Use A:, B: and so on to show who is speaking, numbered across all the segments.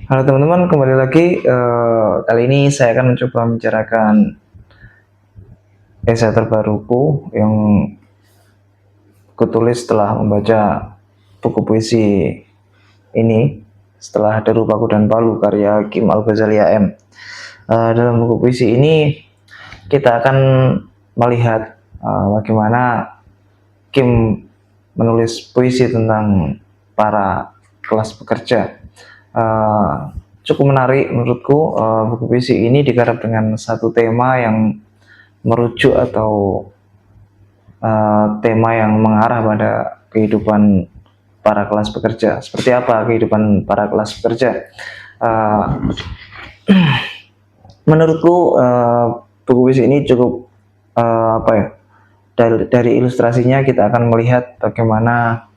A: Halo teman-teman, kembali lagi. Kali ini saya akan mencoba membicarakan esai terbaruku yang kutulis setelah membaca buku puisi ini, setelah Deru Paku dan Palu karya Kim Al-Ghazali AM. Dalam buku puisi ini kita akan melihat bagaimana Kim menulis puisi tentang para kelas pekerja. Uh, Cukup menarik menurutku. Buku puisi ini digarap dengan satu tema yang merujuk atau tema yang mengarah pada kehidupan para kelas pekerja. Seperti apa kehidupan para kelas pekerja? Uh, Menurutku buku puisi ini cukup apa ya? Dari ilustrasinya kita akan melihat bagaimana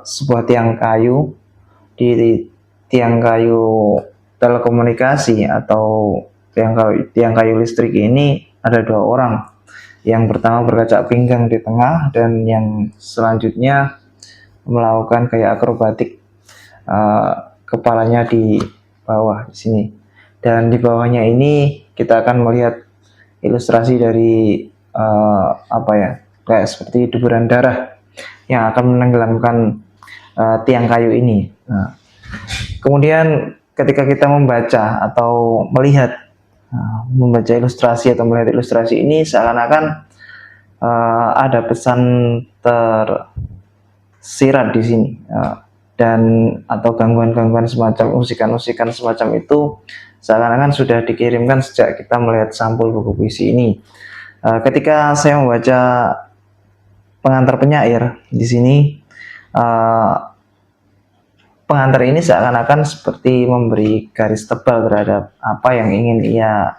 A: sebuah tiang kayu di tiang kayu telekomunikasi atau tiang kayu listrik ini ada dua orang. Yang pertama berkaca pinggang di tengah dan yang selanjutnya melakukan kayak akrobatik, kepalanya di bawah di sini. Dan di bawahnya ini kita akan melihat ilustrasi dari apa ya, kayak seperti deburan darah yang akan menenggelamkan tiang kayu ini. Nah, kemudian ketika kita membaca atau membaca ilustrasi atau melihat ilustrasi ini, seakan-akan ada pesan tersirat di sini, dan atau gangguan-gangguan semacam usikan-usikan semacam itu seakan-akan sudah dikirimkan sejak kita melihat sampul buku puisi ini. Ketika saya membaca pengantar penyair di sini, pengantar ini seakan-akan seperti memberi garis tebal terhadap apa yang ingin ia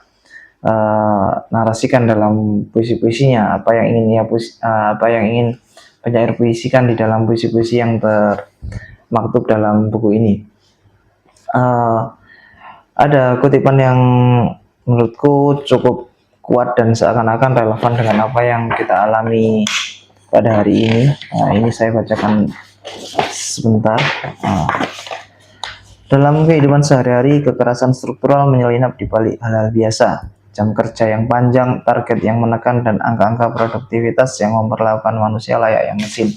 A: narasikan dalam puisi-puisinya, apa yang ingin penyair puisikan di dalam puisi-puisi yang termaktub dalam buku ini. Ada kutipan yang menurutku cukup kuat dan seakan-akan relevan dengan apa yang kita alami pada hari ini. Ini saya bacakan sebentar. Dalam kehidupan sehari-hari, kekerasan struktural menyelinap di balik hal-hal biasa. Jam kerja yang panjang, target yang menekan, dan angka-angka produktivitas yang memperlakukan manusia layaknya mesin.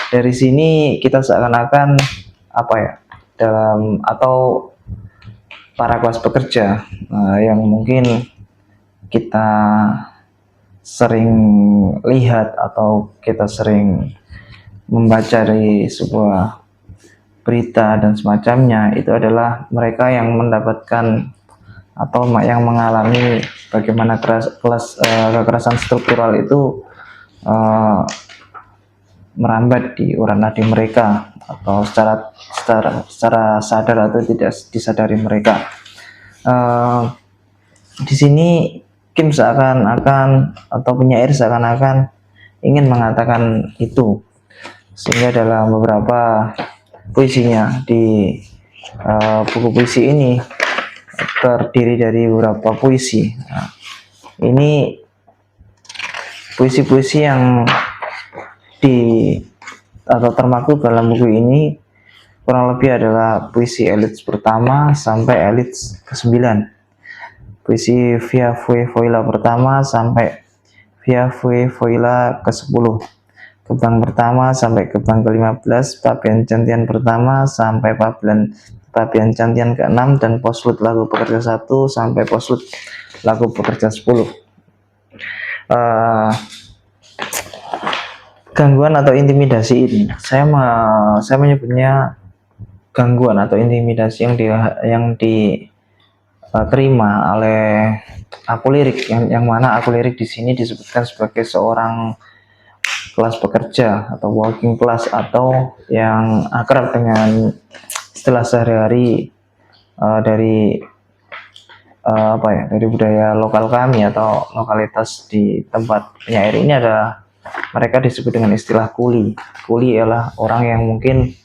A: Dari sini kita seakan-akan apa ya, dalam atau para kelas pekerja yang mungkin kita sering lihat atau kita sering membaca dari sebuah berita dan semacamnya, itu adalah mereka yang mendapatkan atau yang mengalami bagaimana kekerasan struktural itu merambat di urat nadi mereka, atau secara sadar atau tidak disadari mereka. Di sini Kim seakan-akan atau penyair seakan-akan ingin mengatakan itu, sehingga dalam beberapa puisinya di buku puisi ini terdiri dari beberapa puisi. Ini puisi-puisi yang atau termaktub dalam buku ini kurang lebih adalah puisi elit pertama sampai elit ke-9. Puisi Via Voila pertama sampai Via Voila ke-10. Kebang pertama sampai kebang ke-15, Pabian Cantian pertama sampai Pabian Cantian ke-6, dan Poslut Lagu Pekerja 1 sampai Poslut Lagu Pekerja 10. Gangguan atau intimidasi ini, saya menyebutnya gangguan atau intimidasi yang diterima oleh aku lirik, yang mana aku lirik di sini disebutkan sebagai seorang kelas pekerja atau working class, atau yang akrab dengan istilah sehari-hari dari dari budaya lokal kami atau lokalitas di tempat penyair ini adalah mereka disebut dengan istilah kuli. Kuli ialah orang yang mungkin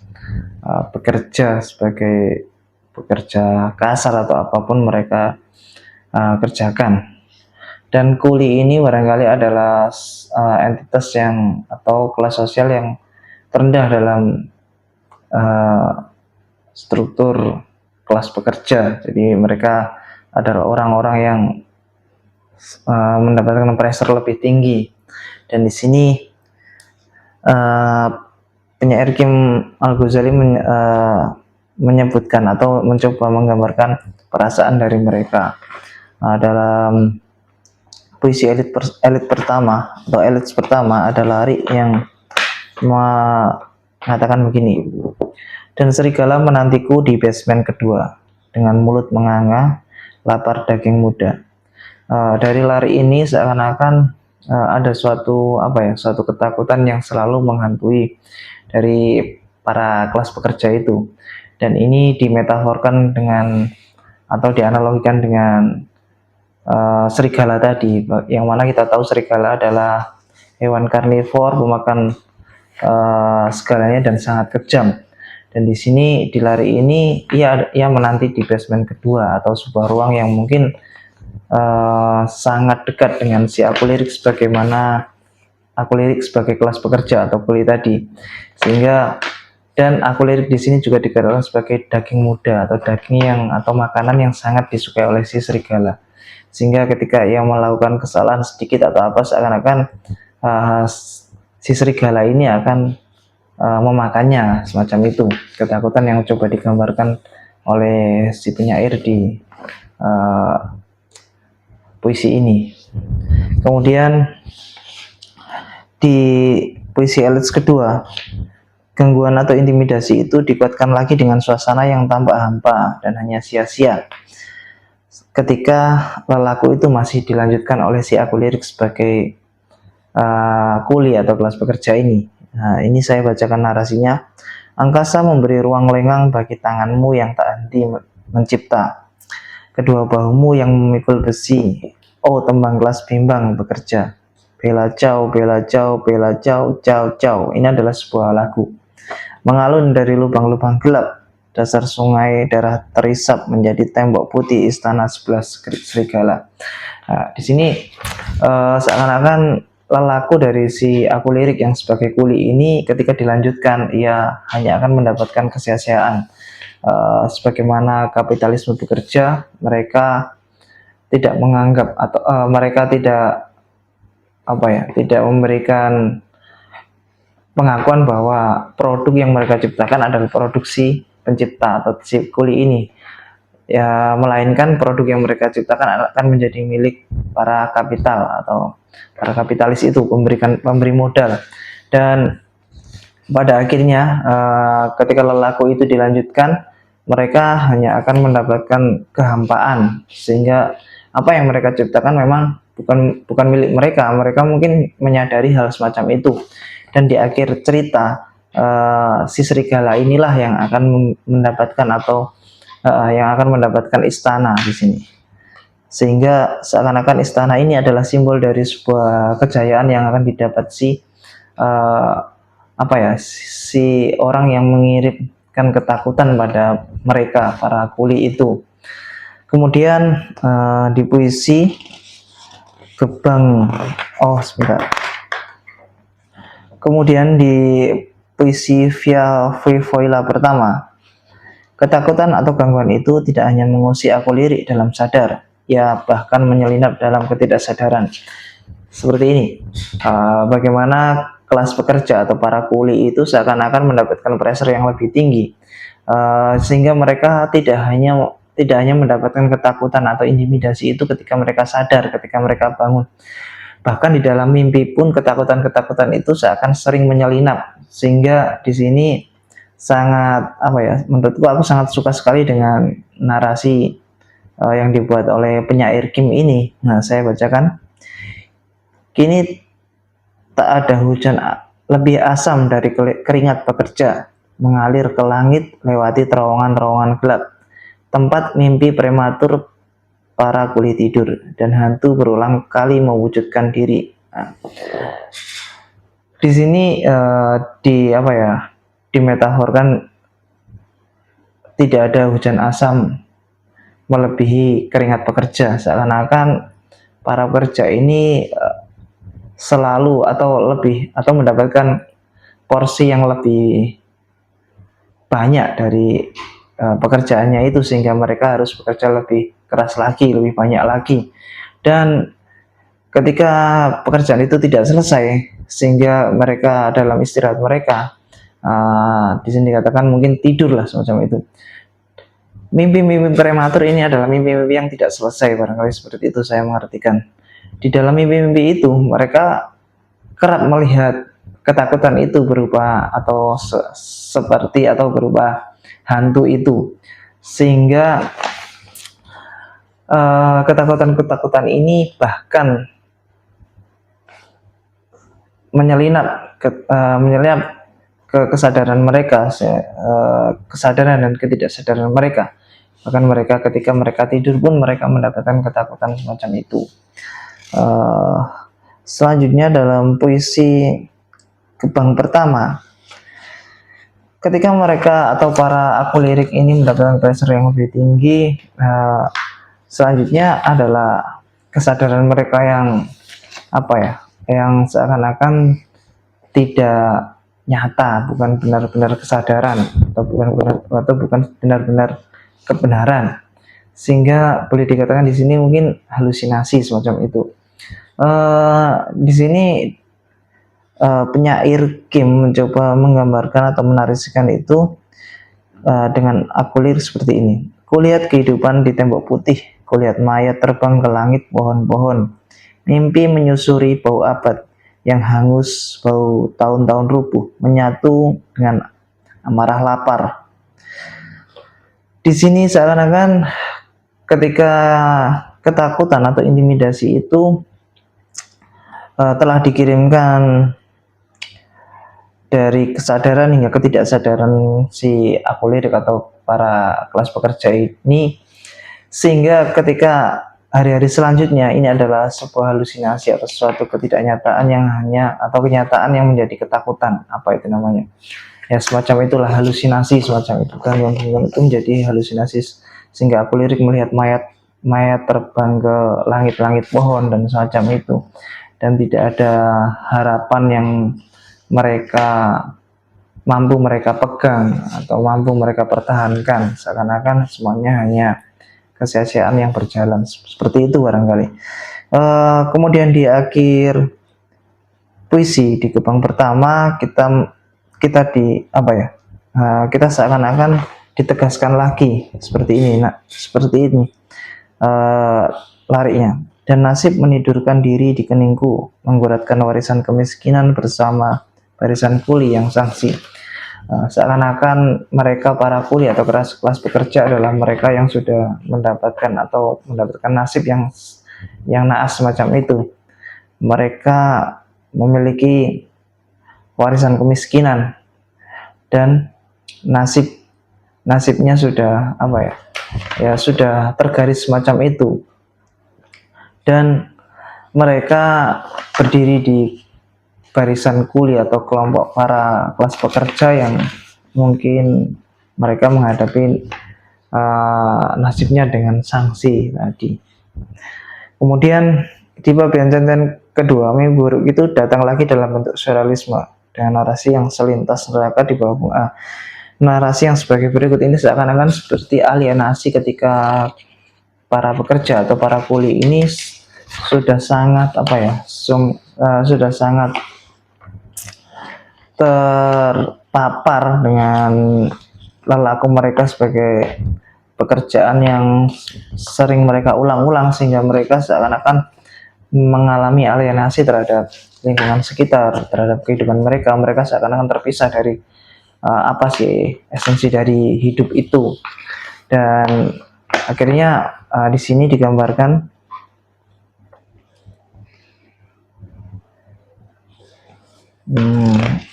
A: bekerja sebagai pekerja kasar atau apapun mereka kerjakan. Dan kuli ini barangkali adalah entitas yang atau kelas sosial yang terendah dalam struktur kelas pekerja. Jadi mereka adalah orang-orang yang mendapatkan pressure lebih tinggi. Dan di sini penyair Kim Al-Ghazali menyebutkan atau mencoba menggambarkan perasaan dari mereka dalam puisi elit pertama atau elit pertama adalah Ari yang mengatakan begini: dan serigala menantiku di basement kedua dengan mulut menganga, lapar daging muda. Dari lari ini seakan-akan ada suatu suatu ketakutan yang selalu menghantui dari para kelas pekerja itu, dan ini dimetaforkan dengan atau dianalogikan dengan serigala tadi, yang mana kita tahu serigala adalah hewan karnivor pemakan segalanya dan sangat kejam. Dan di sini di lari ini ia menanti di basement kedua atau sebuah ruang yang mungkin sangat dekat dengan si aku lirik sebagaimana aku lirik sebagai kelas pekerja atau kuli tadi, sehingga dan aku lirik di sini juga dikatakan sebagai daging muda atau daging atau makanan yang sangat disukai oleh si serigala, sehingga ketika ia melakukan kesalahan sedikit atau apa seakan-akan si serigala ini akan memakannya, semacam itu ketakutan yang coba digambarkan oleh si penyair di puisi ini. Kemudian di puisi elit kedua, gangguan atau intimidasi itu dikuatkan lagi dengan suasana yang tampak hampa dan hanya sia-sia. Ketika lelaku itu masih dilanjutkan oleh si aku lirik sebagai kuli atau kelas pekerja ini. Nah, ini saya bacakan narasinya. Angkasa memberi ruang lengang bagi tanganmu yang tak henti mencipta. Kedua bahumu yang memikul besi. Oh, tembang kelas bimbang bekerja. Bela ciao, bela ciao, bela ciao, ciao, ciao. Ini adalah sebuah lagu. Mengalun dari lubang-lubang gelap, dasar sungai darah terisap menjadi tembok putih istana 11 serigala. Nah, di sini seakan-akan lelaku dari si aku lirik yang sebagai kuli ini ketika dilanjutkan ia hanya akan mendapatkan kesia-siaan. Sebagaimana kapitalisme bekerja, mereka tidak menganggap atau mereka tidak tidak memberikan pengakuan bahwa produk yang mereka ciptakan adalah produksi pencipta atau si kuli ini, ya, melainkan produk yang mereka ciptakan akan menjadi milik para kapital atau para kapitalis itu, pemberi modal. Dan pada akhirnya ketika lelaku itu dilanjutkan, mereka hanya akan mendapatkan kehampaan, sehingga apa yang mereka ciptakan memang bukan milik mereka. Mereka mungkin menyadari hal semacam itu, dan di akhir cerita si serigala inilah yang akan mendapatkan atau yang akan mendapatkan istana di sini, sehingga seakan-akan istana ini adalah simbol dari sebuah kejayaan yang akan didapat si si orang yang mengirimkan ketakutan pada mereka para kuli itu. Kemudian di puisi kemudian di puisi Via Voivvoila pertama, ketakutan atau gangguan itu tidak hanya mengusik aku lirik dalam sadar, ya bahkan menyelinap dalam ketidaksadaran. Seperti ini, bagaimana kelas pekerja atau para kuli itu seakan-akan mendapatkan pressure yang lebih tinggi, sehingga mereka tidak hanya mendapatkan ketakutan atau intimidasi itu ketika mereka sadar, ketika mereka bangun. Bahkan di dalam mimpi pun ketakutan-ketakutan itu seakan sering menyelinap, sehingga di sini sangat menurutku aku sangat suka sekali dengan narasi yang dibuat oleh penyair Kim ini. Nah, saya bacakan. Kini tak ada hujan lebih asam dari keringat pekerja mengalir ke langit lewati terowongan-terowongan gelap, tempat mimpi prematur para kuli tidur dan hantu berulang kali mewujudkan diri. Nah, di sini dimetaforkan tidak ada hujan asam melebihi keringat pekerja, seakan-akan para pekerja ini selalu atau mendapatkan porsi yang lebih banyak dari pekerjaannya itu, sehingga mereka harus bekerja lebih keras lagi, lebih banyak lagi. Dan ketika pekerjaan itu tidak selesai, sehingga mereka dalam istirahat mereka, di sini dikatakan mungkin tidur lah semacam itu. Mimpi-mimpi prematur ini adalah mimpi-mimpi yang tidak selesai, barangkali seperti itu saya mengartikan. Di dalam mimpi-mimpi itu mereka kerap melihat ketakutan itu berupa atau seperti atau berupa hantu itu, sehingga ketakutan-ketakutan ini bahkan menyelinap ke kesadaran mereka, kesadaran dan ketidaksadaran mereka. Bahkan mereka ketika mereka tidur pun mereka mendapatkan ketakutan semacam itu. Selanjutnya dalam puisi Gebang Pertama, ketika mereka atau para aku lirik ini mendapatkan pressure yang lebih tinggi, selanjutnya adalah kesadaran mereka yang yang seakan-akan tidak nyata, bukan benar-benar kesadaran atau bukan benar-benar kebenaran, sehingga boleh dikatakan di sini mungkin halusinasi semacam itu. Di sini penyair Kim mencoba menggambarkan atau menarasikan itu dengan aku lirik seperti ini. Kulihat kehidupan di tembok putih, kulihat mayat terbang ke langit pohon-pohon, mimpi menyusuri bau abad yang hangus, bau tahun-tahun rubuh, menyatu dengan amarah lapar. Di sini seakan-akan ketika ketakutan atau intimidasi itu telah dikirimkan dari kesadaran hingga ketidaksadaran si aku lirik atau para kelas pekerja ini, sehingga ketika hari-hari selanjutnya ini adalah sebuah halusinasi atau suatu ketidaknyataan yang hanya atau kenyataan yang menjadi ketakutan, apa itu namanya ya, semacam itulah halusinasi semacam itu kan, yang itu menjadi halusinasi, sehingga aku lirik melihat mayat terbang ke langit-langit pohon dan semacam itu, dan tidak ada harapan yang mampu mereka pegang atau mampu mereka pertahankan, seakan-akan semuanya hanya kesia-siaan yang berjalan, seperti itu barangkali. Kemudian di akhir puisi di Gebang Pertama kita kita seakan-akan ditegaskan lagi seperti ini, larinya. Dan nasib menidurkan diri di keningku, mengguratkan warisan kemiskinan bersama barisan kuli yang sangsi. Seakan-akan mereka para kuli atau kelas pekerja adalah mereka yang sudah mendapatkan nasib yang naas semacam itu. Mereka memiliki warisan kemiskinan dan nasibnya sudah sudah tergaris semacam itu, dan mereka berdiri di barisan kuli atau kelompok para kelas pekerja yang mungkin mereka menghadapi nasibnya dengan sanksi tadi. Kemudian di bagian kedua, mimpi buruk itu datang lagi dalam bentuk surrealisme dengan narasi yang selintas neraka di bawah bunga. Narasi yang sebagai berikut ini seakan-akan seperti alienasi ketika para pekerja atau para kuli ini sudah sangat sudah sangat terpapar dengan lelaku mereka sebagai pekerjaan yang sering mereka ulang-ulang, sehingga mereka seakan-akan mengalami alienasi terhadap lingkungan sekitar, terhadap kehidupan mereka. Mereka seakan-akan terpisah dari apa sih esensi dari hidup itu. Dan akhirnya di sini digambarkan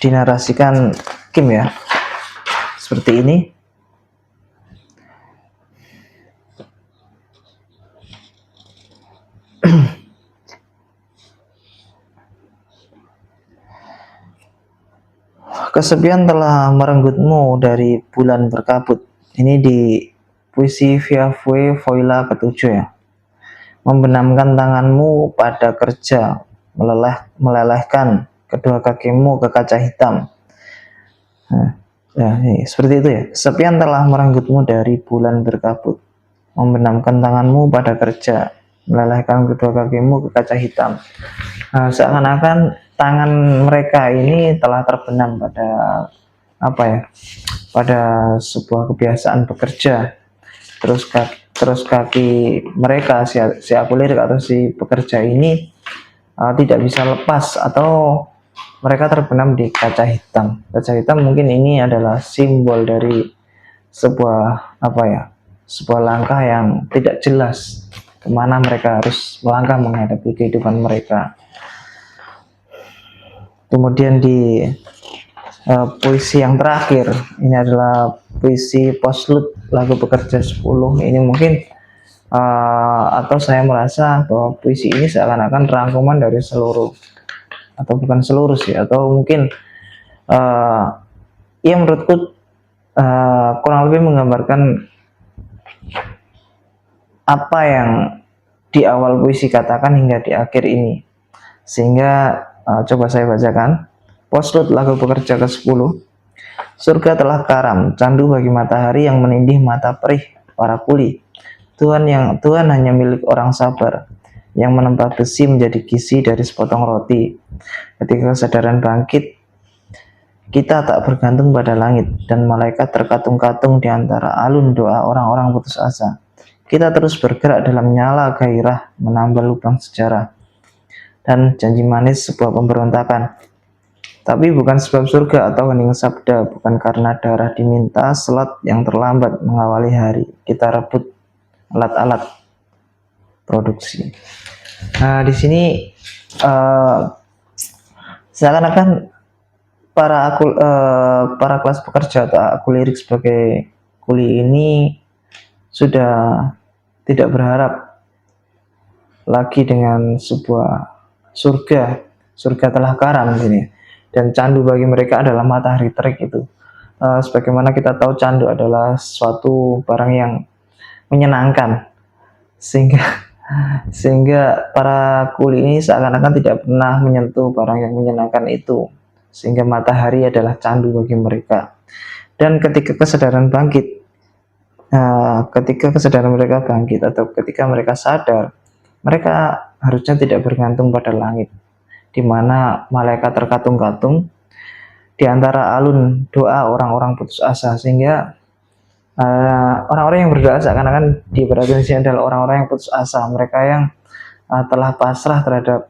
A: dinarasikan Kim ya seperti ini. Kesepian telah merenggutmu dari bulan berkabut. Ini di puisi Via Vue Voila ke-7 ya. Membenamkan tanganmu pada kerja, melelehkan kedua kakimu ke kaca hitam. Nah, Nah, seperti itu ya. Kesepian telah merenggut dari bulan berkabut, membenamkan tanganmu pada kerja, melelehkan kedua kakimu ke kaca hitam. Nah, seakan-akan tangan mereka ini telah terbenam pada apa ya? Pada sebuah kebiasaan bekerja. Terus kaki mereka si akulirik atau si pekerja ini tidak bisa lepas atau mereka terbenam di kaca hitam. Kaca hitam mungkin ini adalah simbol dari sebuah apa ya? Sebuah langkah yang tidak jelas kemana mereka harus melangkah menghadapi kehidupan mereka. Kemudian di puisi yang terakhir ini adalah puisi Postlude lagu Pekerja 10. Ini mungkin atau saya merasa bahwa puisi ini seakan-akan rangkuman dari seluruh, atau bukan seluruh sih, atau mungkin ya menurutku kurang lebih menggambarkan apa yang di awal puisi katakan hingga di akhir ini. Sehingga coba saya bacakan. Postlude lagu Pekerja ke-10. Surga telah karam, candu bagi matahari yang menindih mata perih para kuli. Tuhan hanya milik orang sabar, yang menempa besi menjadi gizi dari sepotong roti. Ketika kesadaran bangkit, kita tak bergantung pada langit, dan malaikat terkatung-katung di antara alun doa orang-orang putus asa. Kita terus bergerak dalam nyala gairah, menambah lubang sejarah, dan janji manis sebuah pemberontakan. Tapi bukan sebab surga atau hening sabda, bukan karena darah diminta, selat yang terlambat mengawali hari. Kita rebut alat-alat produksi. Nah, di sini seakan-akan para kelas pekerja atau aku lirik sebagai kuli ini sudah tidak berharap lagi dengan sebuah surga telah karam ini, dan candu bagi mereka adalah matahari terik itu. Sebagaimana kita tahu, candu adalah suatu barang yang menyenangkan, sehingga para kuli ini seakan-akan tidak pernah menyentuh barang yang menyenangkan itu, sehingga matahari adalah candu bagi mereka. Dan ketika kesadaran mereka bangkit atau ketika mereka sadar, mereka harusnya tidak bergantung pada langit, di mana malaikat terkatung-katung di antara alun doa orang-orang putus asa, sehingga orang-orang yang berdoa seakan-akan diibaratkan di sini adalah orang-orang yang putus asa, mereka yang telah pasrah terhadap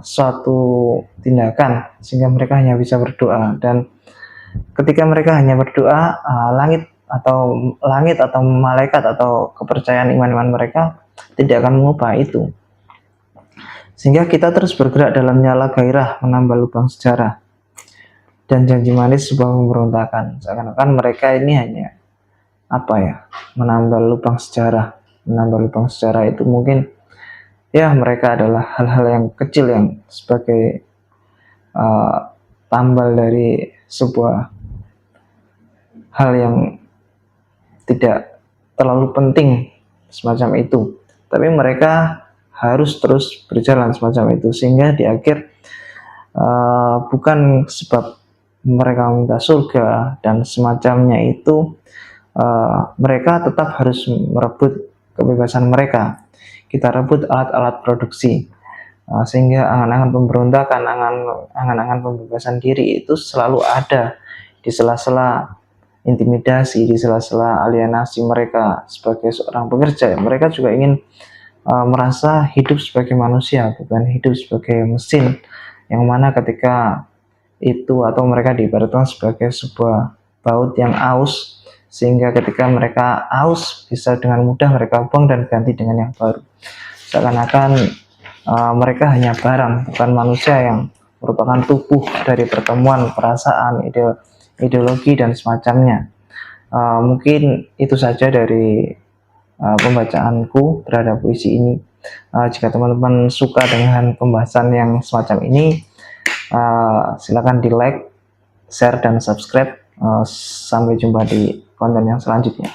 A: suatu tindakan, sehingga mereka hanya bisa berdoa. Dan ketika mereka hanya berdoa, langit atau malaikat atau kepercayaan iman-iman mereka tidak akan mengubah itu, sehingga kita terus bergerak dalam nyala gairah, menambah lubang sejarah, dan janji manis sebuah pemberontakan. Seakan-akan mereka ini hanya menambah lubang sejarah. Menambah lubang sejarah itu mungkin ya mereka adalah hal-hal yang kecil yang sebagai tambal dari sebuah hal yang tidak terlalu penting semacam itu, tapi mereka harus terus berjalan semacam itu, sehingga di akhir bukan sebab mereka minta surga dan semacamnya itu, mereka tetap harus merebut kebebasan mereka. Kita rebut alat-alat produksi, sehingga angan-angan pemberontakan, angan-angan pembebasan diri itu selalu ada di sela-sela intimidasi, di sela-sela alienasi mereka sebagai seorang pekerja. Mereka juga ingin merasa hidup sebagai manusia, bukan hidup sebagai mesin, yang mana ketika itu atau mereka diibaratkan sebagai sebuah baut yang aus, sehingga ketika mereka aus bisa dengan mudah mereka buang dan ganti dengan yang baru. Seakan-akan mereka hanya barang, bukan manusia yang merupakan tubuh dari pertemuan perasaan, ideologi dan semacamnya. Mungkin itu saja dari pembacaanku terhadap puisi ini. Jika teman-teman suka dengan pembahasan yang semacam ini, silakan di like, share, dan subscribe. Sampai jumpa di konten yang selanjutnya.